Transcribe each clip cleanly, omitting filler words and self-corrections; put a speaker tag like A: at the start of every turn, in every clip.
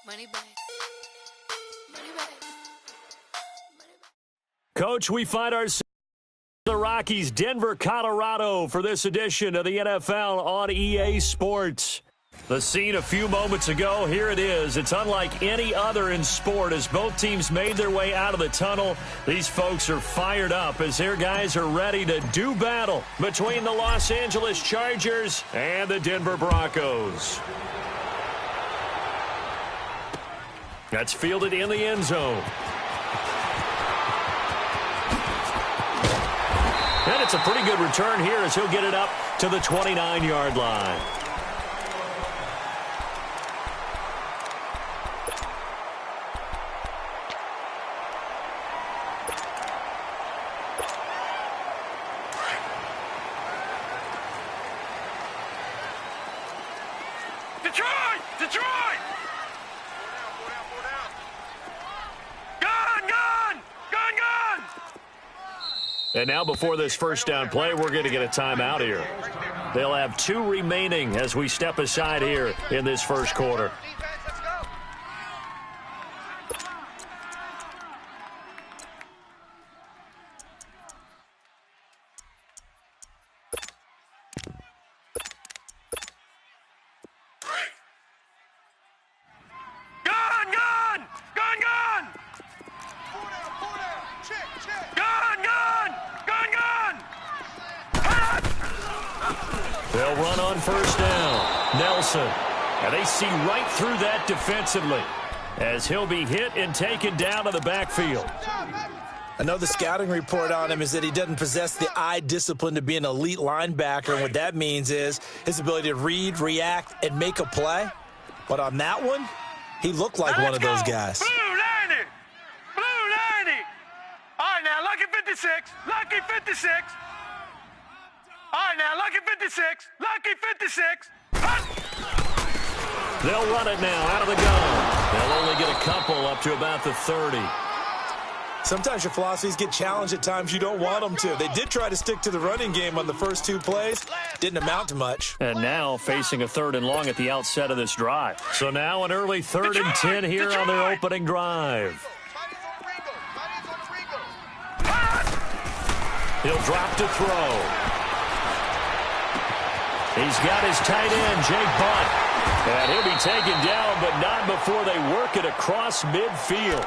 A: Money back. Money back. Money back.
B: Coach, we find ourselves in the Rockies, Denver, Colorado, for this edition of the NFL on EA Sports. The scene a few moments ago, here it is. It's unlike any other in sport as both teams made their way out of the tunnel. These folks are fired up as their guys are ready to do battle between the Los Angeles Chargers and the Denver Broncos. That's fielded in the end zone. And it's a pretty good return here as he'll get it up to the 29-yard line. And now before this first down play, we're going to get a timeout here. They'll have 2 remaining as we step aside here in this first quarter. They'll run on first down. Nelson. And they see right through that defensively as he'll be hit and taken down to the backfield.
C: I know the scouting report on him is that he doesn't possess the eye discipline to be an elite linebacker. And what that means is his ability to read, react, and make a play. But on that one, he looked like one of those guys.
D: Blue 90. Blue 90. All right, now, lucky 56. Lucky 56. All right, now, lucky 56. Lucky 56.
B: They'll run it now out of the gun. They'll only get a couple up to about the 30.
C: Sometimes your philosophies get challenged at times you don't want them to. They did try to stick to the running game on the first 2 plays. Didn't amount to much.
B: And now facing a 3rd and long at the outset of this drive. So now an early 3rd and 10 here on their opening drive. He'll drop to throw. He's got his tight end, Jake Butt. And he'll be taken down, but not before they work it across midfield.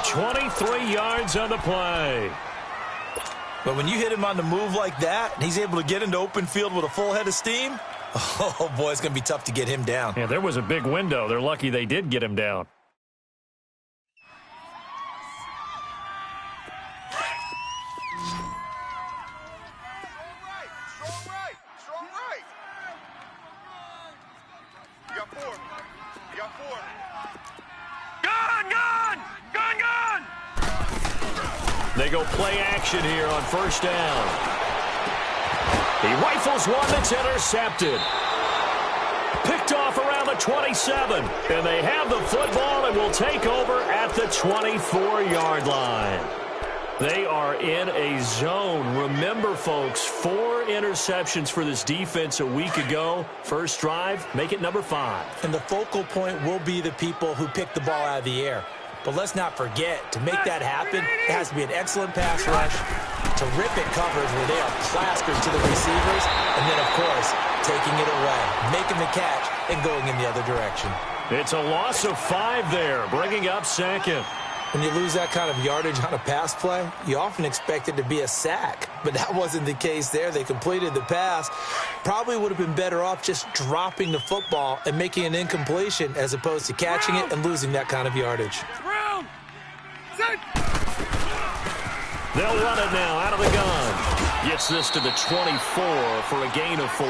B: 23 yards on the play.
C: But when you hit him on the move like that, and he's able to get into open field with a full head of steam, oh, boy, it's going to be tough to get him down.
B: Yeah, there was a big window. They're lucky they did get him down. They go play action here on first down. He rifles one that's intercepted. Picked off around the 27. And they have the football and will take over at the 24-yard line. They are in a zone. Remember, folks, 4 interceptions for this defense a week ago. First drive, make it number 5.
C: And the focal point will be the people who pick the ball out of the air. But let's not forget, to make that happen, it has to be an excellent pass rush, terrific coverage where they are plastered to the receivers, and then, of course, taking it away, making the catch, and going in the other direction.
B: It's a loss of 5 there, bringing up second.
C: When you lose that kind of yardage on a pass play, you often expect it to be a sack. But that wasn't the case there. They completed the pass. Probably would have been better off just dropping the football and making an incompletion as opposed to catching it and losing that kind of yardage.
B: They'll run it now out of the gun. Gets this to the 24 for a gain of 4.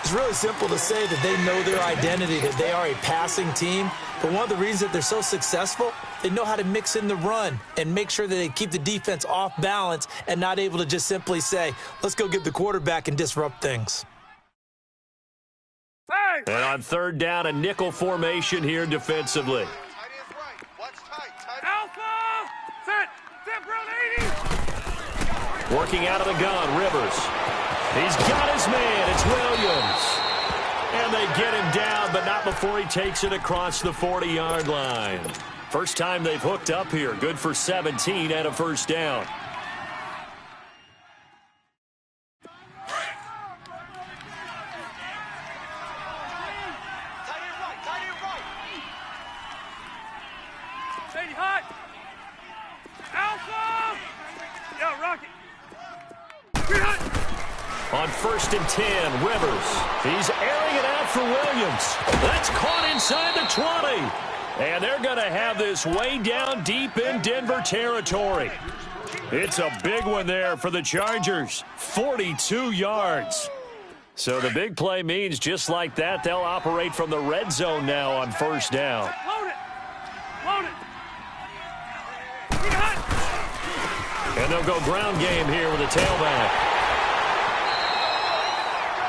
C: It's really simple to say that they know their identity, that they are a passing team. But one of the reasons that they're so successful, they know how to mix in the run and make sure that they keep the defense off balance and not able to just simply say, let's go get the quarterback and disrupt things.
B: And on third down, a nickel formation here defensively.
D: Alpha! Set! Set, Brown 80!
B: Working out of the gun, Rivers. He's got his man. It's Williams. And they get him down, but not before he takes it across the 40-yard line. First time they've hooked up here. Good for 17 and a first down. On first and 10, Rivers. He's airing it out for Williams. That's caught inside the 20. And they're going to have this way down deep in Denver territory. It's a big one there for the Chargers. 42 yards. So the big play means just like that, they'll operate from the red zone now on first down.
D: Load it! Load it!
B: And they'll go ground game here with a tailback.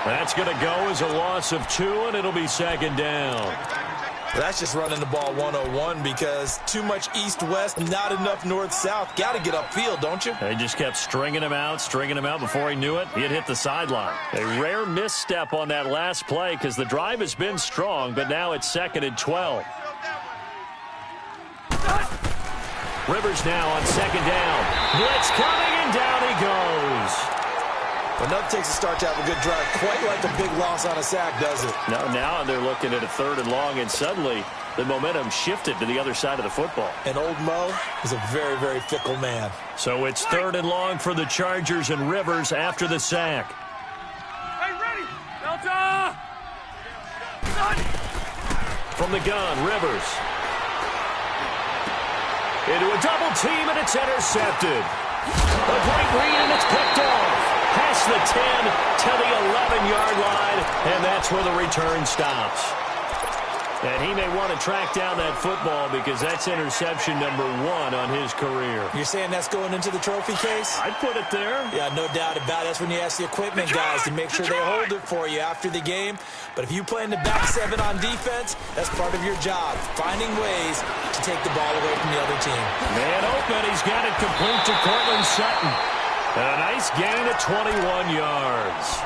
B: That's going to go as a loss of 2, and it'll be second down.
C: Well, that's just running the ball 101 because too much east-west, not enough north-south. Got to get upfield, don't you?
B: They just kept stringing him out before he knew it. He had hit the sideline. A rare misstep on that last play because the drive has been strong, but now it's second and 12. Rivers now on second down. Blitz coming, and down he goes.
C: But nothing takes a start to have a good drive, quite like a big loss on a sack, does it?
B: No, now they're looking at a third and long, and suddenly the momentum shifted to the other side of the football.
C: And old Mo is a very, very fickle man.
B: So it's third and long for the Chargers and Rivers after the sack.
D: Hey, ready! Delta!
B: From the gun, Rivers. Into a double team, and it's intercepted. A great read, and it's picked off. Past the 10 to the 11-yard line, and that's where the return stops. And he may want to track down that football because that's interception number 1 on his career.
C: You're saying that's going into the trophy case?
B: I'd put it there.
C: Yeah, no doubt about it. That's when you ask the equipment guys to make sure they hold it for you after the game. But if you play in the back 7 on defense, that's part of your job, finding ways to take the ball away from the other team.
B: Man open, he's got it complete to Cortland Sutton. And a nice gain of 21 yards.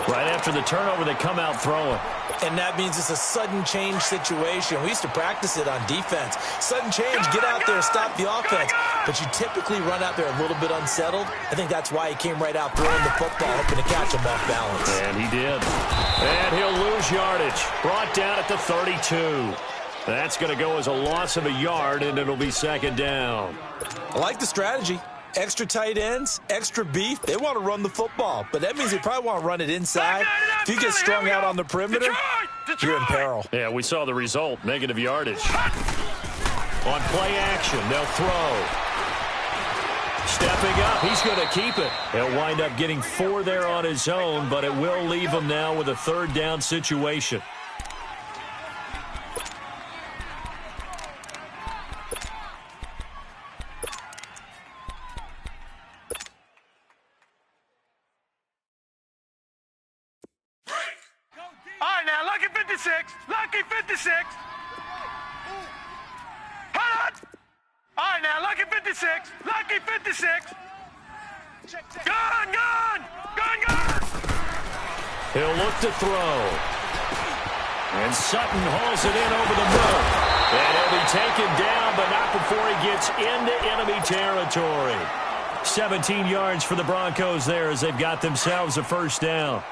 B: Right after the turnover, they come out throwing.
C: And that means it's a sudden change situation. We used to practice it on defense. Sudden change, get out there, stop the offense. But you typically run out there a little bit unsettled. I think that's why he came right out throwing the football, hoping to catch him off balance.
B: And he did. And he'll lose yardage. Brought down at the 32. That's going to go as a loss of a yard, and it'll be second down.
C: I like the strategy. Extra tight ends, extra beef. They want to run the football, but that means they probably want to run it inside. If you get strung out on the perimeter, you're in peril.
B: Yeah, we saw the result, negative yardage. On play action, they'll throw. Stepping up, he's going to keep it. He'll wind up getting 4 there on his own, but it will leave him now with a third down situation.
D: Lucky 56! Lucky 56! Hold on! All right, now, Lucky 56! Lucky 56! Gun! Gun! Gun! Gun!
B: He'll look to throw. And Sutton hauls it in over the middle. And he'll be taken down, but not before he gets into enemy territory. 17 yards for the Broncos there as they've got themselves a first down.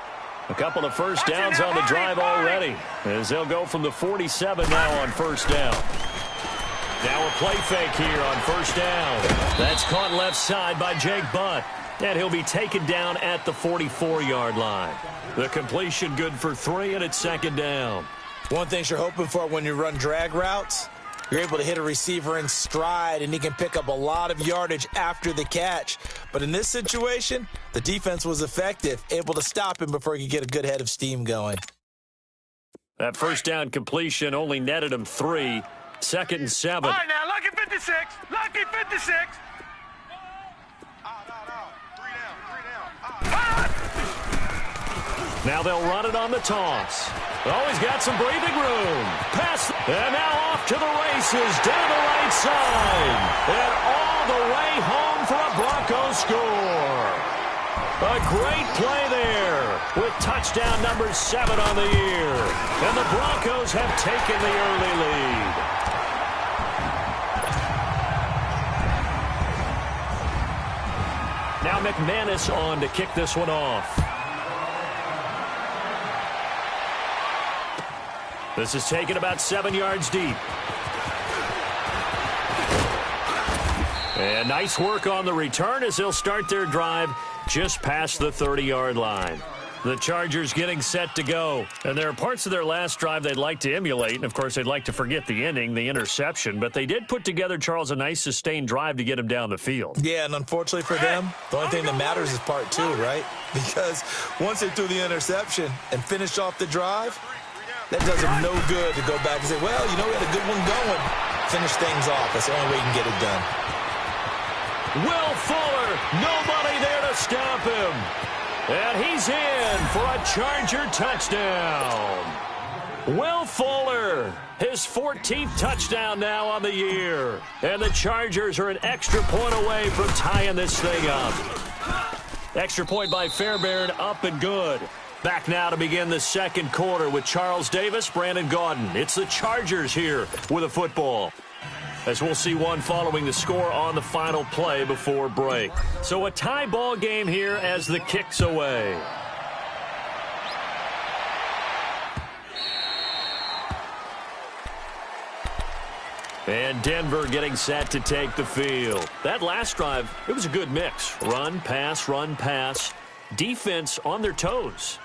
B: A couple of first downs on the drive already as they'll go from the 47 now on first down. Now a play fake here on first down. That's caught left side by Jake Butt. And he'll be taken down at the 44-yard line. The completion good for 3, and it's second down.
C: One thing you're hoping for when you run drag routes, You're able to hit a receiver in stride, and he can pick up a lot of yardage after the catch. But in this situation, the defense was effective, able to stop him before he could get a good head of steam going.
B: That first down completion only netted him 3. 2nd and 7.
D: All right, now, lucky 56. Lucky 56.
B: Now they'll run it on the toss. Oh, he's got some breathing room. Pass. And now off to the races down the right side. And all the way home for a Broncos score. A great play there with touchdown number 7 on the year. And the Broncos have taken the early lead. Now McManus on to kick this one off. This is taken about 7 yards deep. And nice work on the return as they'll start their drive just past the 30-yard line. The Chargers getting set to go. And there are parts of their last drive they'd like to emulate. And, of course, they'd like to forget the ending, the interception. But they did put together, Charles, a nice sustained drive to get him down the field.
C: Yeah, and unfortunately for them, the only thing that matters is part 2, right? Because once they threw the interception and finished off the drive, that does them no good to go back and say, well, you know, we had a good one going. Finish things off. That's the only way you can get it done.
B: Will Fuller, nobody there to stop him. And he's in for a Charger touchdown. Will Fuller, his 14th touchdown now on the year. And the Chargers are an extra point away from tying this thing up. Extra point by Fairbairn, up and good. Back now to begin the second quarter with Charles Davis, Brandon Gaudin. It's the Chargers here with a football. As we'll see one following the score on the final play before break. So a tie ball game here as the kick's away. And Denver getting set to take the field. That last drive, it was a good mix. Run, pass, defense on their toes.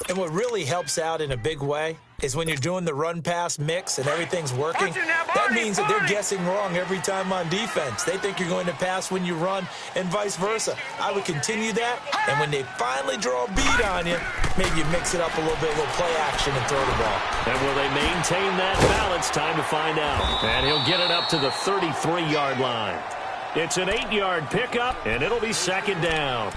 C: And what really helps out in a big way is when you're doing the run-pass mix and everything's working, that means that they're guessing wrong every time on defense. They think you're going to pass when you run and vice versa. I would continue that, and when they finally draw a beat on you, maybe you mix it up a little bit, a little play action and throw the ball.
B: And will they maintain that balance? Time to find out. And he'll get it up to the 33-yard line. It's an 8-yard pickup, and it'll be 2nd down.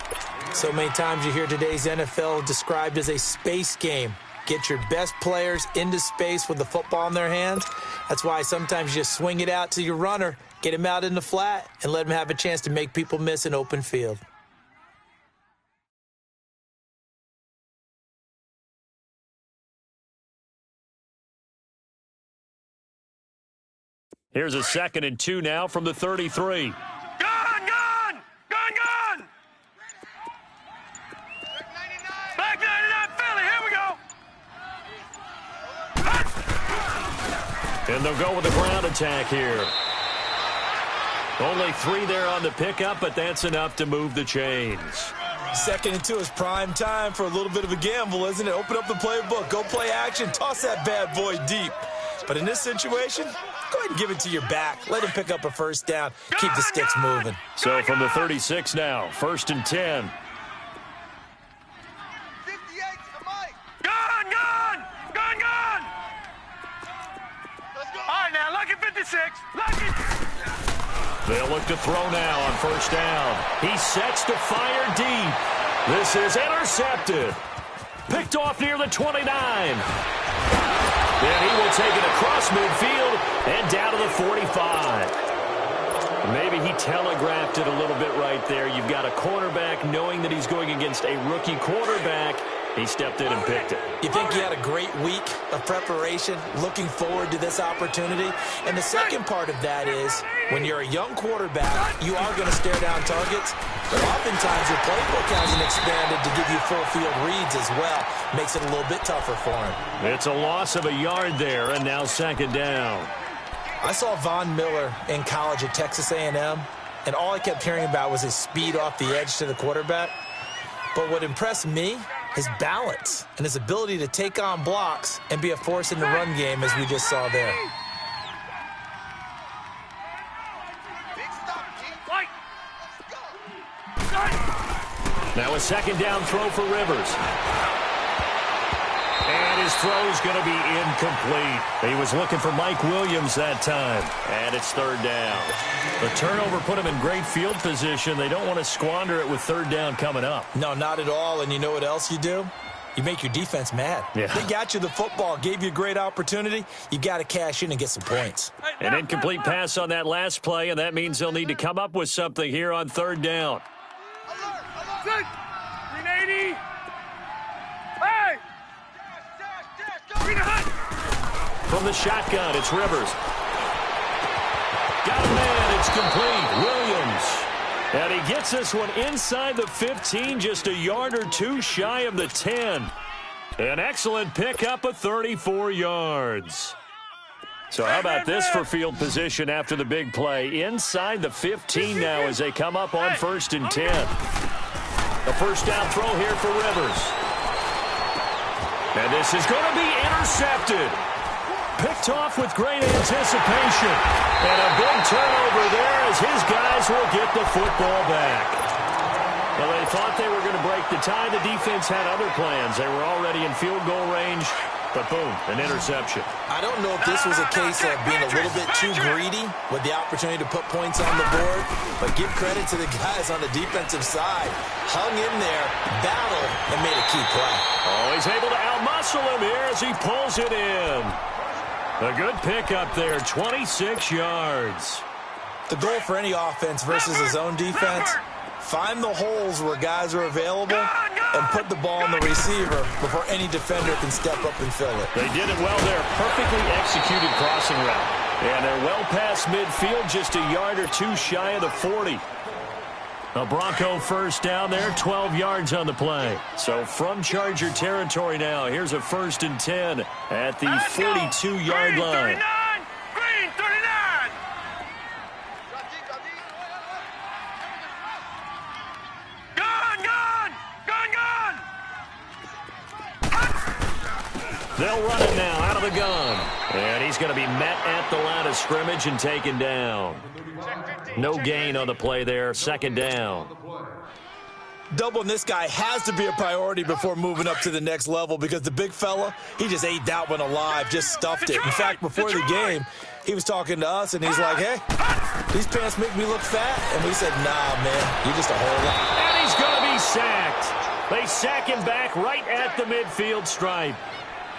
C: So many times you hear today's NFL described as a space game. Get your best players into space with the football in their hands. That's why sometimes you just swing it out to your runner, get him out in the flat, and let him have a chance to make people miss an open field.
B: Here's a 2nd and 2 now from the 33.
D: Back 99 Philly, here we go.
B: And they'll go with the ground attack here. Only 3 there on the pickup, but that's enough to move the chains.
C: 2nd and 2 is prime time for a little bit of a gamble, isn't it? Open up the playbook, go play action, toss that bad boy deep. But in this situation, go ahead and give it to your back. Let him pick up a first down. Keep the sticks moving.
B: So from the 36 now, 1st and 10.
D: All right, now, lucky 56. Lucky.
B: They'll look to throw now on 1st down. He sets to fire deep. This is intercepted. Picked off near the 29. And he will take it across midfield and down to the 45. Maybe he telegraphed it a little bit right there. You've got a cornerback knowing that he's going against a rookie quarterback. He stepped in and picked it.
C: You think he had a great week of preparation, looking forward to this opportunity? And the second part of that is, when you're a young quarterback, you are going to stare down targets, but oftentimes your playbook hasn't expanded to give you full field reads as well. Makes it a little bit tougher for him.
B: It's a loss of a yard there, and now 2nd down.
C: I saw Von Miller in college at Texas A&M, and all I kept hearing about was his speed off the edge to the quarterback. But what impressed me, his balance and his ability to take on blocks and be a force in the run game, as we just saw there.
B: So a second down throw for Rivers. And his throw's going to be incomplete. He was looking for Mike Williams that time. And it's third down. The turnover put him in great field position. They don't want to squander it with third down coming up.
C: No, not at all. And you know what else you do? You make your defense mad.
B: Yeah.
C: They got you the football, gave you a great opportunity. You got to cash in and get some points.
B: An incomplete pass on that last play, and that means they'll need to come up with something here on third down.
D: 380. Hey!
B: From the shotgun, it's Rivers. Got a man, it's complete. Williams. And he gets this one inside the 15, just a yard or two shy of the 10. An excellent pickup of 34 yards. So how about this for field position after the big play? Inside the 15 now as they come up on 1st and 10. A first down throw here for Rivers. And this is going to be intercepted. Picked off with great anticipation. And a big turnover there as his guys will get the football back. Well, they thought they were going to break the tie. The defense had other plans. They were already in field goal range. But boom, an interception.
C: I don't know if this was a case of being a little bit too greedy with the opportunity to put points on the board, but give credit to the guys on the defensive side. Hung in there, battled, and made a key play.
B: Oh, he's able to outmuscle him here as he pulls it in. A good pickup there, 26 yards.
C: The goal for any offense versus his own defense, find the holes where guys are available and put the ball in the receiver before any defender can step up and fill it.
B: They did it well there. Perfectly executed crossing route. And they're well past midfield, just a yard or two shy of the 40. A Bronco first down there, 12 yards on the play. So from Charger territory now, here's a 1st and 10 at the 42-yard line.
D: Green 39. Gun.
B: They'll run it now out of the gun. And he's going to be met at the line of scrimmage and taken down. No gain on the play there, 2nd down.
C: Doubling this guy has to be a priority before moving up to the next level because the big fella, he just ate that one alive, just stuffed it. In fact, before the game, he was talking to us, and he's like, hey, these pants make me look fat. And we said, nah, man, you're just a whole lot.
B: And he's going to be sacked. They sack him back right at the midfield stripe.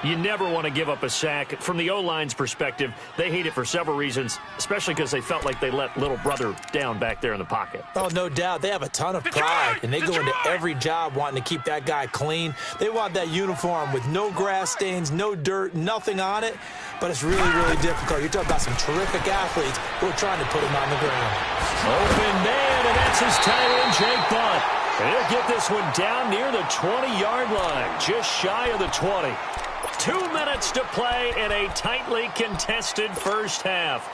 B: You never want to give up a sack. From the O-line's perspective, they hate it for several reasons, especially because they felt like they let little brother down back there in the pocket.
C: Oh, no doubt. They have a ton of pride, and they go into every job wanting to keep that guy clean. They want that uniform with no grass stains, no dirt, nothing on it, but it's really, really difficult. You're talking about some terrific athletes who are trying to put him on the ground.
B: Open man, and that's his tight end, Jake Butt. And he'll get this one down near the 20-yard line, just shy of the 20. 2 minutes to play in a tightly contested first half.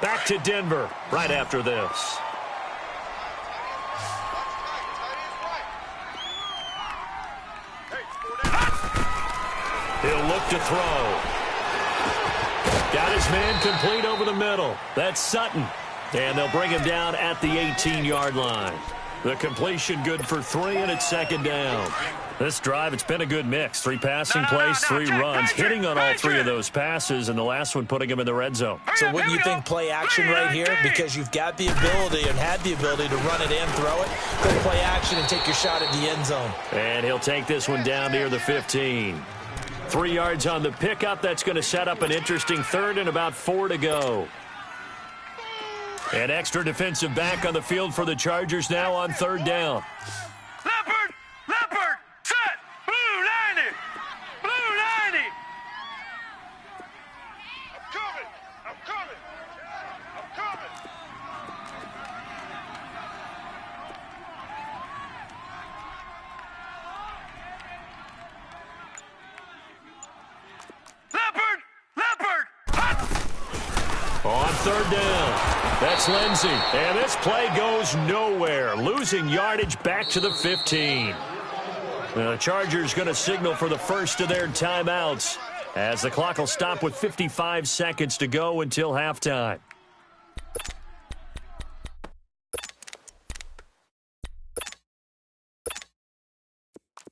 B: Back to Denver right after this. He'll look to throw. Got his man complete over the middle. That's Sutton. And they'll bring him down at the 18-yard line. The completion good for 3, and it's 2nd down. This drive, it's been a good mix. 3 passing plays, 3 runs, hitting on all 3 of those passes, and the last one putting him in the red zone.
C: So wouldn't you think play action right here? Because you've got the ability and had the ability to run it and throw it. Go play action and take your shot at the end zone.
B: And he'll take this one down near the 15. 3 yards on the pickup. That's going to set up an interesting 3rd and about 4 to go. An extra defensive back on the field for the Chargers now on 3rd down.
D: Leopard, set, blue 90. I'm coming. Leopard, hot.
B: On 3rd down. That's Lindsey. And this play goes nowhere. Losing yardage back to the 15. The Chargers going to signal for the first of their timeouts as the clock will stop with 55 seconds to go until halftime.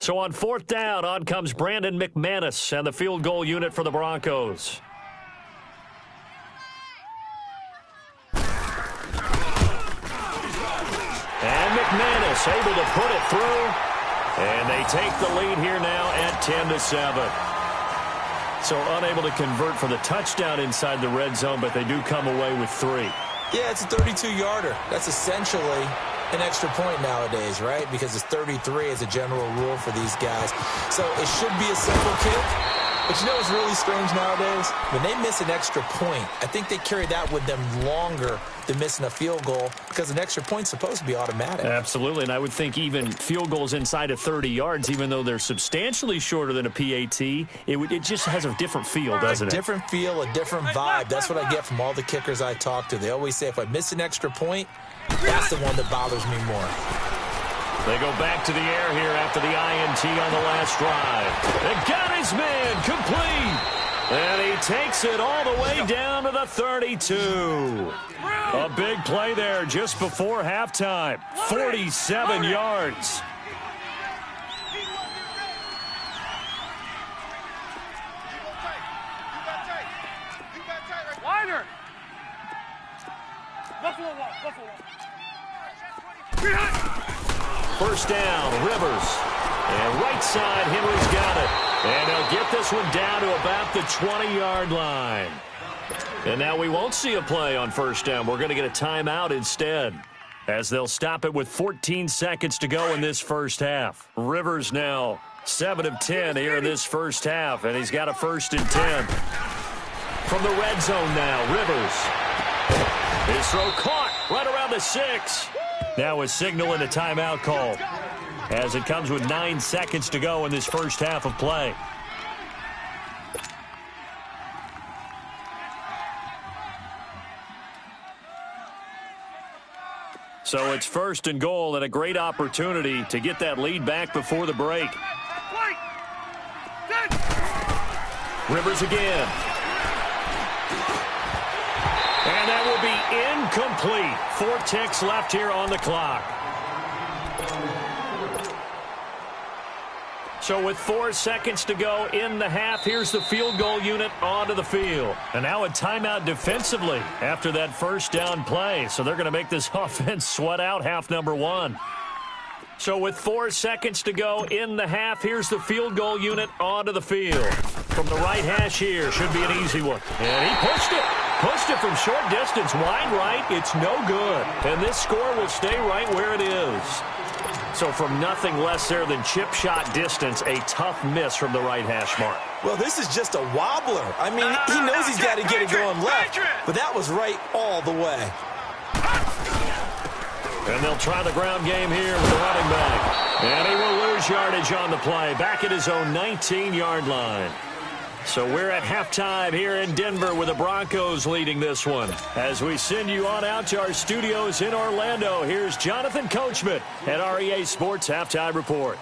B: So on 4th down, on comes Brandon McManus and the field goal unit for the Broncos. And McManus able to put it through. And they take the lead here now at 10-7. So unable to convert for the touchdown inside the red zone, but they do come away with 3.
C: Yeah, it's a 32-yarder. That's essentially an extra point nowadays, right? Because it's 33 as a general rule for these guys. So it should be a simple kick. But you know what's really strange nowadays? When they miss an extra point, I think they carry that with them longer than missing a field goal because an extra point's supposed to be automatic.
B: Absolutely, and I would think even field goals inside of 30 yards, even though they're substantially shorter than a PAT, it just has a different feel, doesn't it?
C: A different feel, a different vibe. That's what I get from all the kickers I talk to. They always say if I miss an extra point, that's the one that bothers me more.
B: They go back to the air here after the INT on the last drive. They got his man complete. And he takes it all the way down to the 32. A big play there just before halftime. 47 yards.
D: Wider. Buffalo wall.
B: First down, Rivers. And right side, Henry's got it. And they'll get this one down to about the 20-yard line. And now we won't see a play on first down. We're going to get a timeout instead, as they'll stop it with 14 seconds to go in this first half. Rivers now 7 of 10 here in this first half, and he's got a 1st and 10. From the red zone now, Rivers. His throw caught right around the 6. Now a signal and a timeout call, as it comes with 9 seconds to go in this first half of play. So it's 1st and goal and a great opportunity to get that lead back before the break. Rivers again. And that will be incomplete. 4 ticks left here on the clock. So with 4 seconds to go in the half, here's the field goal unit onto the field. And now a timeout defensively after that first down play. So they're going to make this offense sweat out half number 1. So with 4 seconds to go in the half, here's the field goal unit onto the field. From the right hash here, should be an easy one. And he pushed it. Pushed it from short distance, wide right. It's no good. And this score will stay right where it is. So from nothing less there than chip shot distance, a tough miss from the right hash mark.
C: Well, this is just a wobbler. I mean, he knows he's got to get it going left, but that was right all the way.
B: And they'll try the ground game here with the running back. And he will lose yardage on the play, back at his own 19-yard line. So we're at halftime here in Denver with the Broncos leading this one. As we send you on out to our studios in Orlando, here's Jonathan Coachman at REA Sports Halftime Report.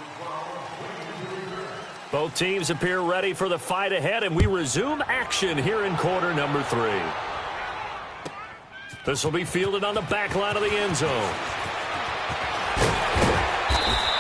B: Both teams appear ready for the fight ahead, and we resume action here in quarter number 3. This will be fielded on the back line of the end zone.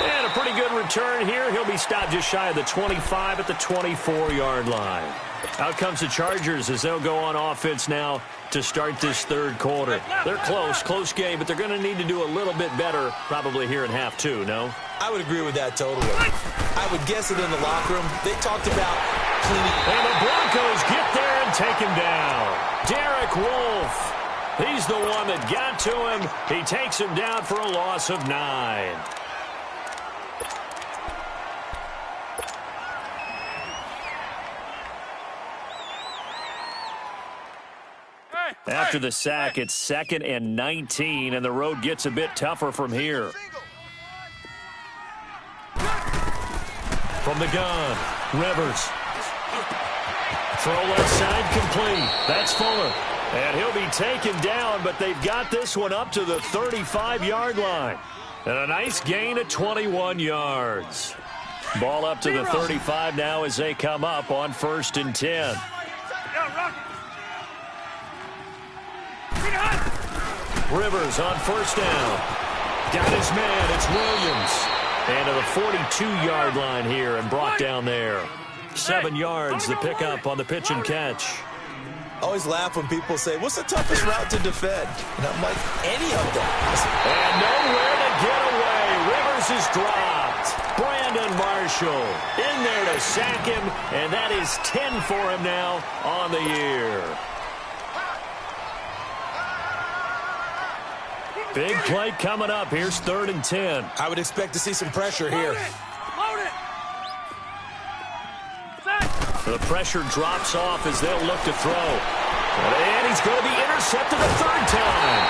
B: And a pretty good return here. He'll be stopped just shy of the 25 at the 24-yard line. Out comes the Chargers as they'll go on offense now to start this third quarter. They're close game, but they're going to need to do a little bit better probably here in half 2, no?
C: I would agree with that totally. I would guess it in the locker room. They talked about cleaning.
B: And the Broncos get there and take him down. Derek Wolfe. He's the one that got to him. He takes him down for a loss of 9. After the sack, it's 2nd and 19, and the road gets a bit tougher from here. From the gun, Rivers. Throw left side complete. That's Fuller. And he'll be taken down, but they've got this one up to the 35-yard line. And a nice gain of 21 yards. Ball up to the 35 now as they come up on 1st and 10. Rivers on 1st down. Got his man. It's Williams. And to the 42-yard line here and brought down there. 7 yards, the pickup on the pitch and catch.
C: I always laugh when people say, what's the toughest route to defend? And I'm like, any of them.
B: And nowhere to get away. Rivers is dropped. Brandon Marshall in there to sack him, and that is 10 for him now on the year. Big play coming up. Here's 3rd and 10.
C: I would expect to see some pressure here.
D: Load it.
B: The pressure drops off as they'll look to throw. And he's going to be intercepted a 3rd time.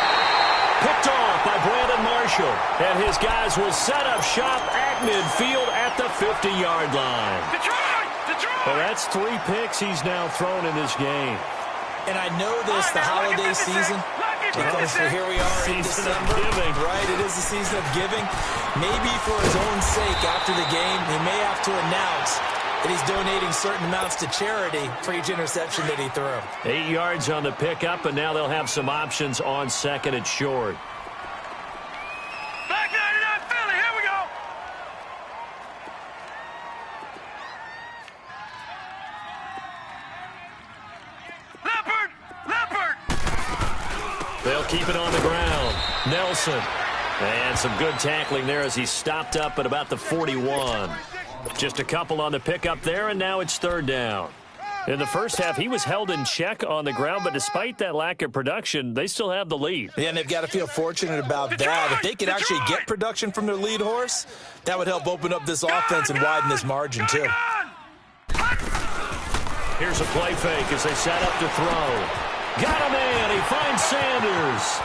B: Picked off by Brandon Marshall. And his guys will set up shop at midfield at the 50-yard line. Well, that's 3 picks he's now thrown in this game.
C: And I know this, the holiday season, because here we are in December, right? It is the season of giving. Maybe for his own sake after the game, he may have to announce that he's donating certain amounts to charity for each interception that he threw.
B: 8 yards on the pickup, and now they'll have some options on 2nd and short.
D: Back 99 Philly, here we go. Leopard.
B: They'll keep it on the ground. Nelson. And some good tackling there as he stopped up at about the 41. Just a couple on the pickup there, and now it's 3rd down. In the first half, he was held in check on the ground, but despite that lack of production, they still have the lead.
C: Yeah, and they've got to feel fortunate about that. If they could actually get production from their lead horse, that would help open up this offense and widen this margin, too.
B: Here's a play fake as they set up to throw. Got him in. He finds Sanders.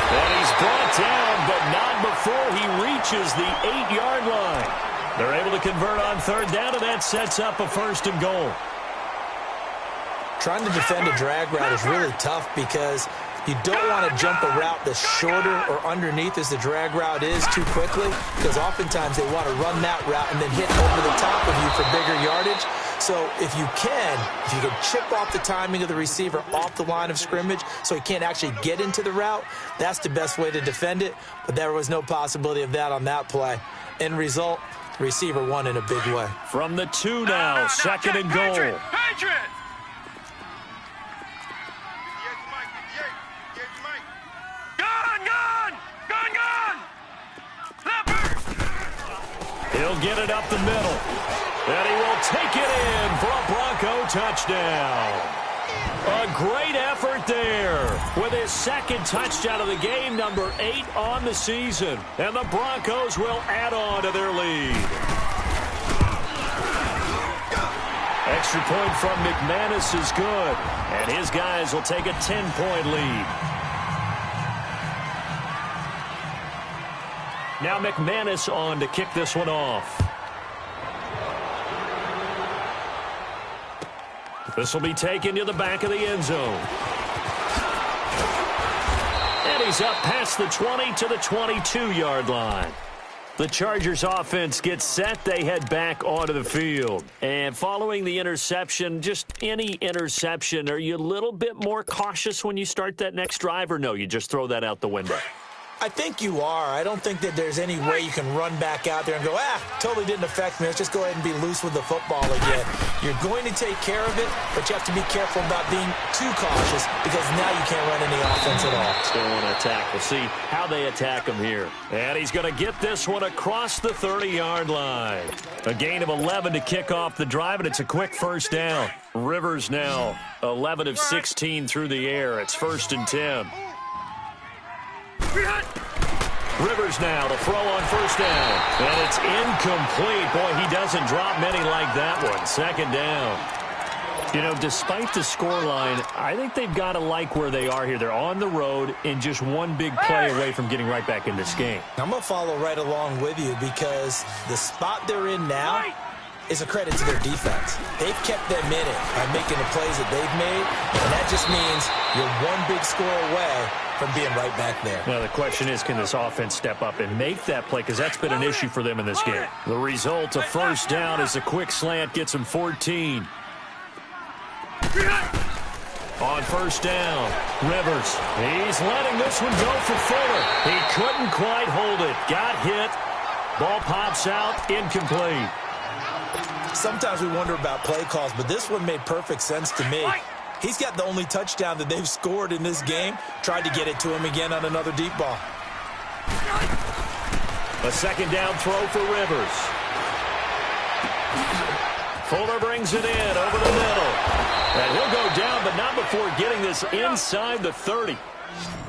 B: And he's brought down, but not before he reaches the 8-yard line. They're able to convert on 3rd down, and that sets up a 1st and goal.
C: Trying to defend a drag route is really tough because you don't want to jump a route that's shorter or underneath as the drag route is too quickly, because oftentimes they want to run that route and then hit over the top of you for bigger yardage. So if you can chip off the timing of the receiver off the line of scrimmage so he can't actually get into the route, that's the best way to defend it. But there was no possibility of that on that play. End result, the receiver won in a big way.
B: From the 2 now, 2nd and goal.
D: Patriot. Gun. Leopard.
B: He'll get it up the middle. And he will take it in for a Bronco touchdown. A great effort there with his 2nd touchdown of the game, number 8 on the season. And the Broncos will add on to their lead. Extra point from McManus is good. And his guys will take a 10-point lead. Now McManus on to kick this one off. This will be taken to the back of the end zone. And he's up past the 20 to the 22-yard line. The Chargers offense gets set. They head back onto the field. And following the interception, just any interception, are you a little bit more cautious when you start that next drive, or no, you just throw that out the window?
C: I think you are. I don't think that there's any way you can run back out there and go, totally didn't affect me. Let's just go ahead and be loose with the football again. You're going to take care of it, but you have to be careful about being too cautious because now you can't run any offense at all.
B: Still want to attack. We'll see how they attack him here. And he's going to get this one across the 30-yard line. A gain of 11 to kick off the drive, and it's a quick 1st down. Rivers now 11 of 16 through the air. It's 1st and 10. Rivers now to throw on 1st down. And it's incomplete. Boy, he doesn't drop many like that one. 2nd down. You know, despite the scoreline, I think they've got to like where they are here. They're on the road and just one big play away from getting right back in this game.
C: I'm going to follow right along with you because the spot they're in now is a credit to their defense. They've kept them in it by making the plays that they've made, and that just means you're one big score away from being right back there.
B: Now, the question is, can this offense step up and make that play? Because that's been an issue for them in this game. The result, a 1st down as a quick slant gets him 14. On first down, Rivers. He's letting this one go for Fuller. He couldn't quite hold it. Got hit. Ball pops out, incomplete.
C: Sometimes we wonder about play calls, but this one made perfect sense to me. He's got the only touchdown that they've scored in this game. Tried to get it to him again on another deep ball.
B: A second down throw for Rivers. Fuller brings it in over the middle. And he'll go down, but not before getting this inside the 30.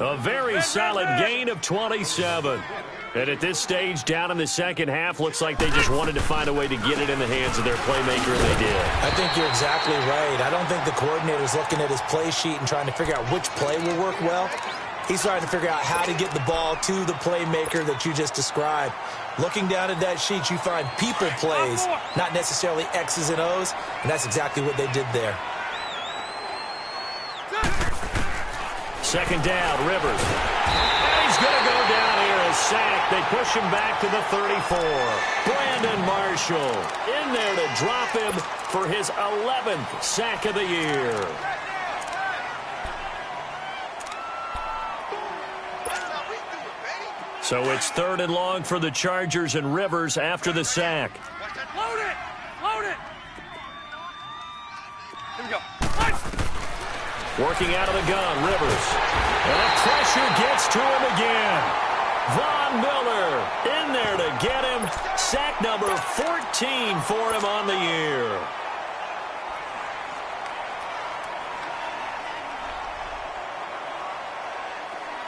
B: A very solid gain of 27. And at this stage, down in the second half, looks like they just wanted to find a way to get it in the hands of their playmaker, and they did.
C: I think you're exactly right. I don't think the coordinator's looking at his play sheet and trying to figure out which play will work well. He's trying to figure out how to get the ball to the playmaker that you just described. Looking down at that sheet, you find people plays, not necessarily X's and O's, and that's exactly what they did there.
B: Second down, Rivers. And he's going to go down here, a sack. They push him back to the 34. Brandon Marshall in there to drop him for his 11th sack of the year. So it's 3rd and long for the Chargers, and Rivers after the sack.
D: Load it! Load it! Here we go.
B: Working out of the gun, Rivers. And the pressure gets to him again. Von Miller in there to get him. Sack number 14 for him on the year.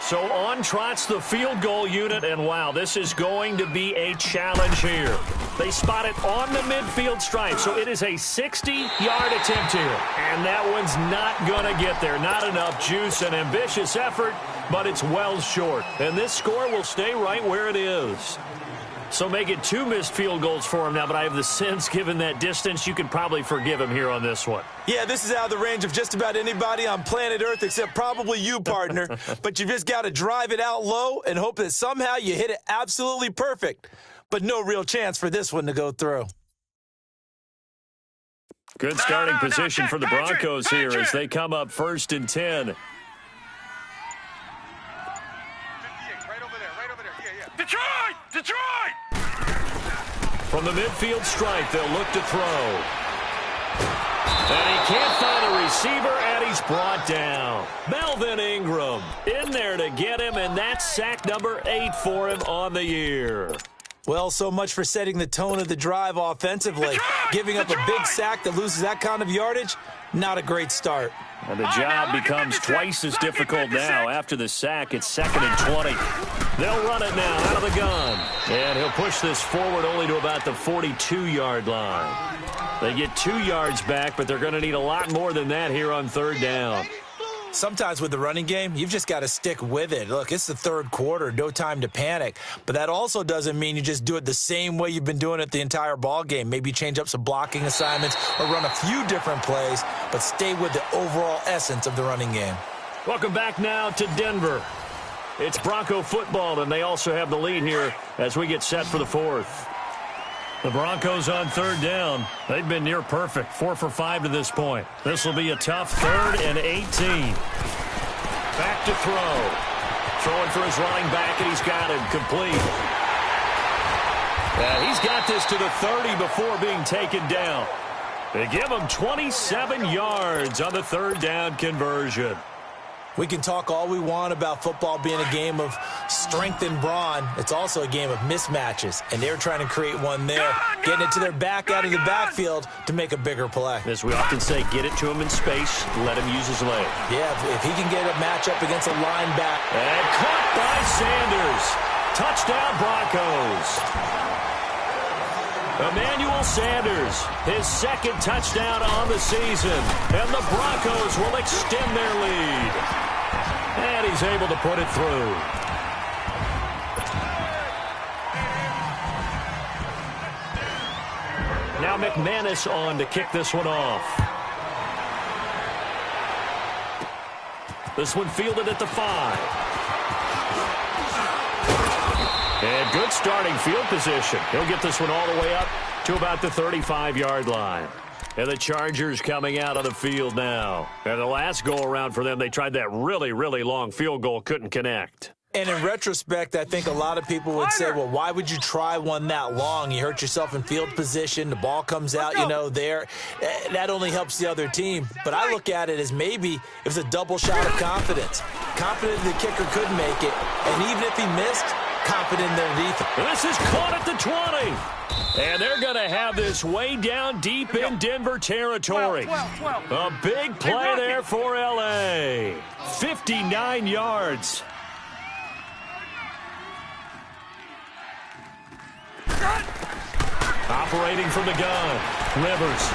B: So on trots the field goal unit, and wow, this is going to be a challenge here. They spot it on the midfield stripe, so it is a 60-yard attempt here. And that one's not going to get there. Not enough juice, an ambitious effort, but it's well short. And this score will stay right where it is. So make it 2 missed field goals for him now, but I have the sense, given that distance, you could probably forgive him here on this one.
C: Yeah, this is out of the range of just about anybody on planet Earth except probably you, partner. But you just got to drive it out low and hope that somehow you hit it absolutely perfect. But no real chance for this one to go through.
B: Good starting position for the Broncos here as they come up 1st and 10.
D: Detroit! Detroit!
B: From the midfield stripe, they'll look to throw. And he can't find a receiver, and he's brought down. Melvin Ingram in there to get him, and that's sack number 8 for him on the year.
C: Well, so much for setting the tone of the drive offensively. Giving up a big sack that loses that kind of yardage, not a great start.
B: And the job becomes twice as difficult now. After the sack, it's 2nd and 20. They'll run it now out of the gun. And he'll push this forward only to about the 42-yard line. They get 2 yards back, but they're going to need a lot more than that here on 3rd down.
C: Sometimes with the running game, you've just got to stick with it. Look, it's the 3rd quarter, no time to panic. But that also doesn't mean you just do it the same way you've been doing it the entire ball game. Maybe change up some blocking assignments or run a few different plays, but stay with the overall essence of the running game.
B: Welcome back now to Denver. It's Bronco football, and they also have the lead here as we get set for the 4th. The Broncos on 3rd down. They've been near perfect, 4 for 5 to this point. This will be a tough 3rd and 18. Back to throw. Throwing for his running back, and he's got him complete. He's got this to the 30 before being taken down. They give him 27 yards on the 3rd down conversion.
C: We can talk all we want about football being a game of strength and brawn. It's also a game of mismatches, and they're trying to create one there, getting it to their back out of the backfield to make a bigger play.
B: As we often say, get it to him in space, let him use his leg.
C: Yeah, if he can get a matchup against a linebacker.
B: And caught by Sanders. Touchdown, Broncos. Emmanuel Sanders, his 2nd touchdown on the season, and the Broncos will extend their lead. And he's able to put it through. Now McManus on to kick this one off. This one fielded at the 5. And good starting field position. He'll get this one all the way up to about the 35-yard line. And the Chargers coming out on the field now. And the last go-around for them, they tried that really, really long field goal, couldn't connect.
C: And in retrospect, I think a lot of people would say, well, why would you try one that long? You hurt yourself in field position. The ball comes out, there. That only helps the other team. But I look at it as maybe it was a double shot of confidence. Confident the kicker could make it. And even if he missed, confident in their defense.
B: This is caught at the 20. And they're going to have this way down deep in Denver territory.
D: 12.
B: A big play there for L.A. 59 yards. Operating from the gun, Rivers.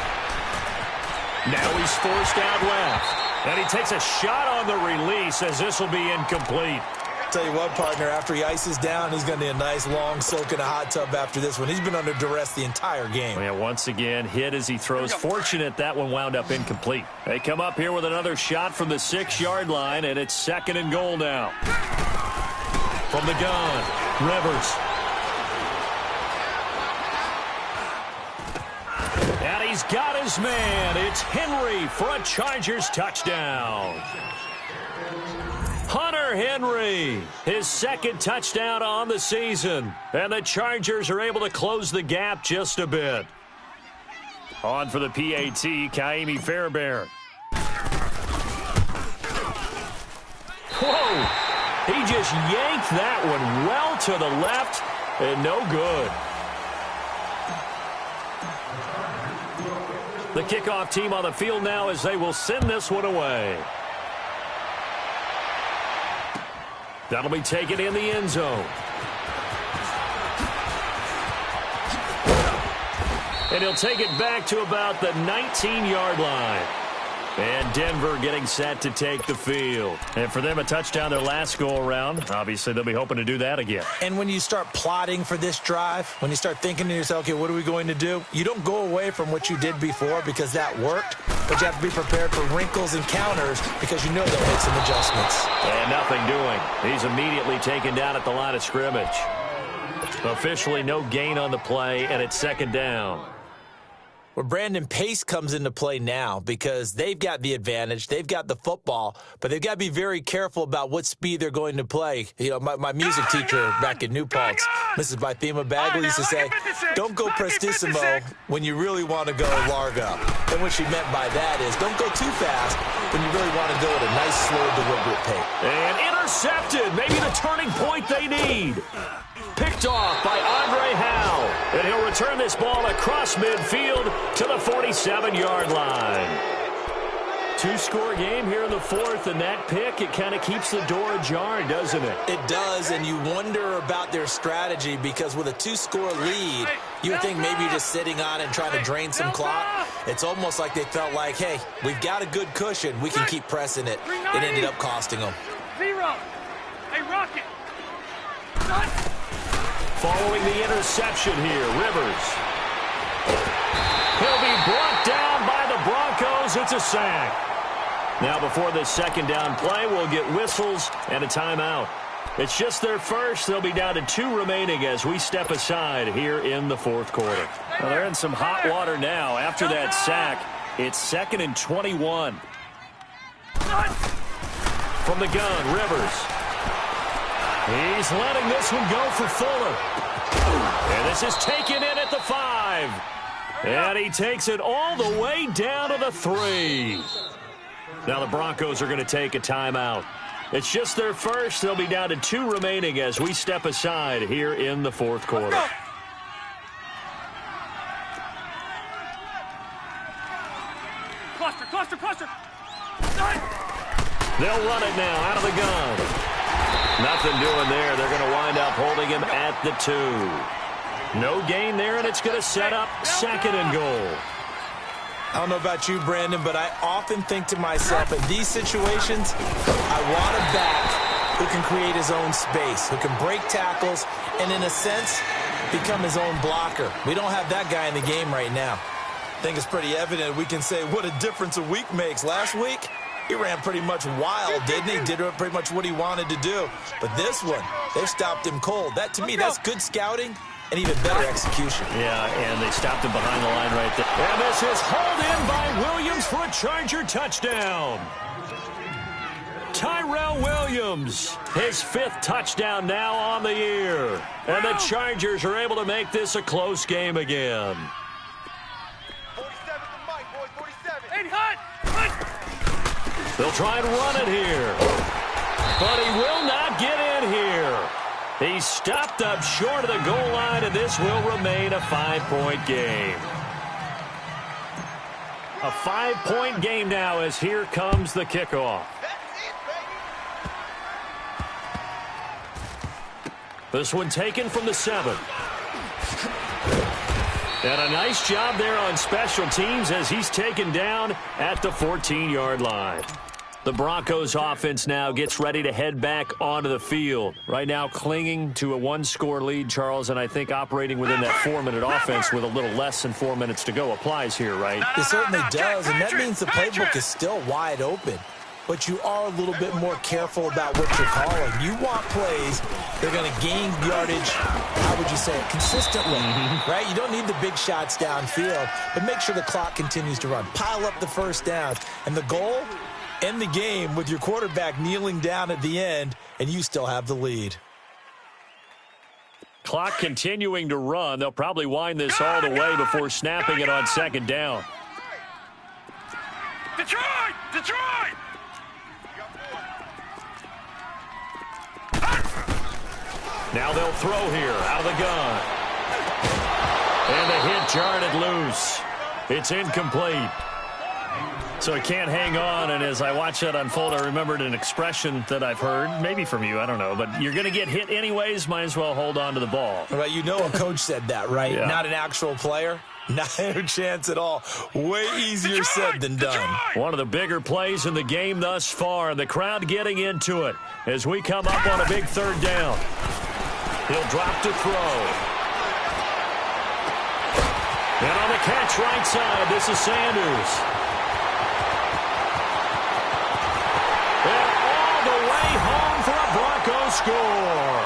B: Now he's forced out left. And he takes a shot on the release as this will be incomplete.
C: Tell you what, partner, after he ices down, he's going to need a nice long soak in a hot tub after this one. He's been under duress the entire game.
B: Yeah, once again, hit as he throws. Fortunate that one wound up incomplete. They come up here with another shot from the 6-yard line, and it's 2nd and goal now. From the gun, Rivers. And he's got his man. It's Henry for a Chargers touchdown. Hunter Henry, his 2nd touchdown on the season. And the Chargers are able to close the gap just a bit. On for the PAT, Kaimi Fairbairn. Whoa! He just yanked that one well to the left and no good. The kickoff team on the field now as they will send this one away. That'll be taken in the end zone. And he'll take it back to about the 19-yard line. And Denver getting set to take the field. And for them, a touchdown their last go-around. Obviously, they'll be hoping to do that again.
C: And when you start plotting for this drive, when you start thinking to yourself, okay, what are we going to do? You don't go away from what you did before because that worked, but you have to be prepared for wrinkles and counters because you know they'll make some adjustments.
B: And nothing doing. He's immediately taken down at the line of scrimmage. Officially no gain on the play, and it's 2nd down.
C: Well, Brandon, pace comes into play now because they've got the advantage. They've got the football, but they've got to be very careful about what speed they're going to play. You know, my music teacher back in New Paltz, Mrs. Bythema Bagley, used to say, don't go prestissimo when you really want to go largo. And what she meant by that is don't go too fast when you really want to go at a nice, slow, deliberate pace.
B: And intercepted, maybe the turning point they need. Picked off by Andre Howe. And he'll return this ball across midfield to the 47-yard line. 2-score game here in the 4th, and that pick, it kind of keeps the door ajar, doesn't it?
C: It does, and you wonder about their strategy because with a 2-score lead, you would think maybe you're just sitting on it and trying to drain some clock. It's almost like they felt like, hey, we've got a good cushion. We can keep pressing it. It ended up costing them.
D: 0. Hey, Rocket.
B: Following the interception here, Rivers. He'll be brought down by the Broncos. It's a sack. Now before this 2nd down play, we'll get whistles and a timeout. It's just their first. They'll be down to 2 remaining as we step aside here in the 4th quarter. Well, they're in some hot water now. After that sack, it's 2nd and 21. From the gun, Rivers. He's letting this one go for Fuller. And this is taken in at the 5. And he takes it all the way down to the 3. Now the Broncos are going to take a timeout. It's just their first. They'll be down to 2 remaining as we step aside here in the 4th quarter.
D: Cluster.
B: They'll run it now out of the gun. Nothing doing there. They're going to wind up holding him at the 2. No gain there, and it's going to set up 2nd and goal.
C: I don't know about you, Brandon, but I often think to myself, in these situations, I want a back who can create his own space, who can break tackles, and in a sense, become his own blocker. We don't have that guy in the game right now. I think it's pretty evident. We can say what a difference a week makes. Last week, he ran pretty much wild, didn't he? Did pretty much what he wanted to do. But this one, they stopped him cold. That, to me, that's good scouting and even better execution.
B: Yeah, and they stopped him behind the line right there. And this is hauled in by Williams for a Charger touchdown. Tyrell Williams, his 5th touchdown now on the year. And the Chargers are able to make this a close game again.
D: 47 to Mike, boys, 47.
A: Hey, hut!
B: They'll try and run it here. But he will not get in here. He's stopped up short of the goal line, and this will remain a 5-point game. A 5-point game now as here comes the kickoff. This one taken from the 7. And a nice job there on special teams as he's taken down at the 14-yard line. The Broncos offense now gets ready to head back onto the field. Right now clinging to a 1-score lead, Charles, and I think operating within that 4-minute offense with a little less than 4 minutes to go applies here, right?
C: It certainly does, and that means the playbook is still wide open. But you are a little bit more careful about what you're calling. You want plays that are going to gain yardage, how would you say it, consistently, right? You don't need the big shots downfield, but make sure the clock continues to run. Pile up the first downs. And the goal, end the game with your quarterback kneeling down at the end, and you still have the lead.
B: Clock continuing to run. They'll probably wind this all the way before snapping it on 2nd down.
D: Detroit! Detroit!
B: Now they'll throw here out of the gun. And the hit jarred it loose. It's incomplete. So he can't hang on, and as I watch that unfold, I remembered an expression that I've heard, maybe from you, I don't know, but you're going to get hit anyways, might as well hold on to the ball.
C: Right, you know a coach said that, right?
B: Yeah.
C: Not an actual player. Not a chance at all. Way easier said than done.
B: One of the bigger plays in the game thus far, and the crowd getting into it as we come up on a big 3rd down. He'll drop to throw. And on the catch right side, this is Sanders. And all the way home for a Broncos score.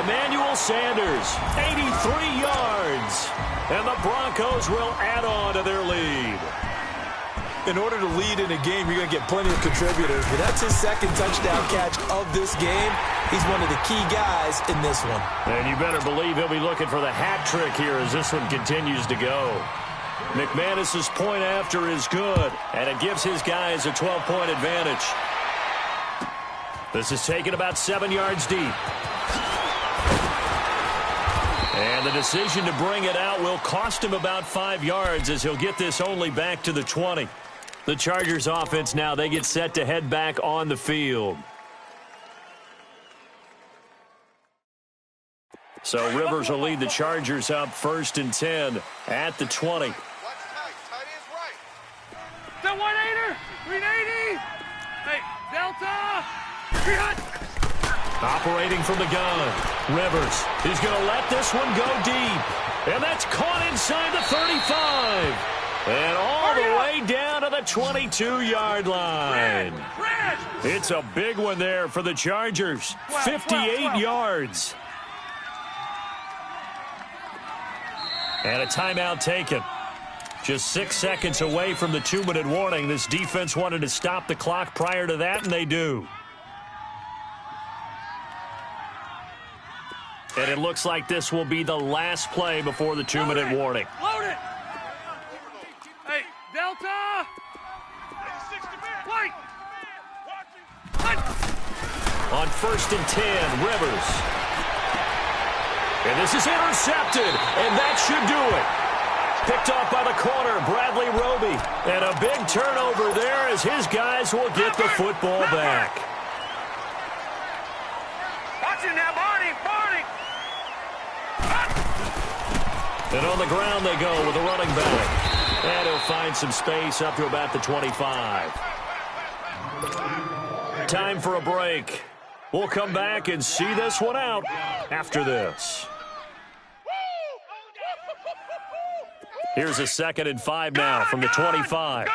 B: Emmanuel Sanders, 83 yards. And the Broncos will add on to their lead.
C: In order to lead in a game, you're going to get plenty of contributors. But that's his 2nd touchdown catch of this game. He's one of the key guys in this one.
B: And you better believe he'll be looking for the hat trick here as this one continues to go. McManus's point after is good, and it gives his guys a 12-point advantage. This is taken about 7 yards deep. And the decision to bring it out will cost him about 5 yards as he'll get this only back to the 20. The Chargers offense now, they get set to head back on the field. So Rivers will lead the Chargers up 1st and 10 at the 20.
D: The 180! 380! Hey, Delta! 300!
B: Operating from the gun, Rivers. He's going to let this one go deep. And that's caught inside the 35. And all the way down to the 22-yard line. It's a big one there for the Chargers. 58 yards. And a timeout taken. Just 6 seconds away from the 2-minute warning. This defense wanted to stop the clock prior to that, and they do. And it looks like this will be the last play before the 2-minute warning.
D: Load it! Hey, Delta! Wait!
B: On 1st and 10, Rivers. And this is intercepted, and that should do it. Picked off by the corner, Bradley Roby. And a big turnover there as his guys will get the football back.
D: Watch it now, Barney! Barney!
B: And on the ground they go with the running back. And he'll find some space up to about the 25. Time for a break. We'll come back and see this one out after this. Here's a 2nd and 5 now from the 25.
D: Gun!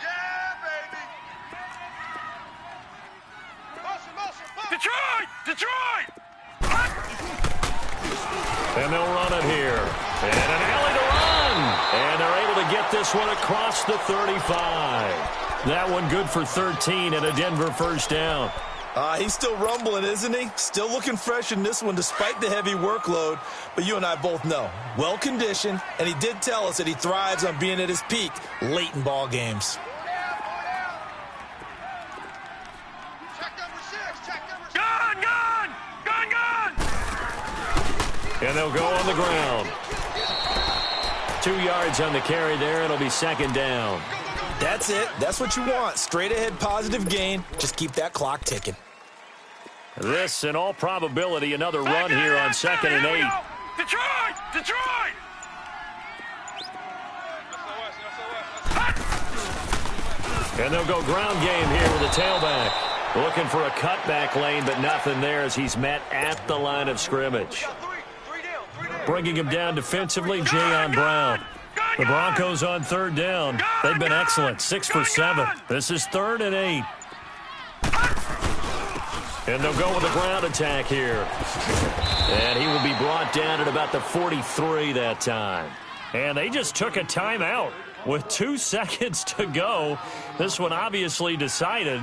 D: Yeah, baby! Motion!
B: And an alley to run. And they're able to get this one across the 35. That one good for 13 and a Denver first down.
C: He's still rumbling, isn't he? Still looking fresh in this one despite the heavy workload. But you and I both know, well-conditioned, and he did tell us that he thrives on being at his peak late in ball games.
B: And they'll go on the ground. 2 yards on the carry there. It'll be second down.
C: That's it. That's what you want. Straight ahead positive gain. Just keep that clock ticking.
B: This, in all probability, another run here on 2nd and 8.
D: Detroit! Detroit!
B: And they'll go ground game here with a tailback. Looking for a cutback lane, but nothing there as he's met at the line of scrimmage. Bringing him down defensively, Jayon Brown. The Broncos on 3rd down. They've been excellent, 6 for 7. This is 3rd and 8. And they'll go with a ground attack here. And he will be brought down at about the 43 that time. And they just took a timeout with 2 seconds to go. This one obviously decided.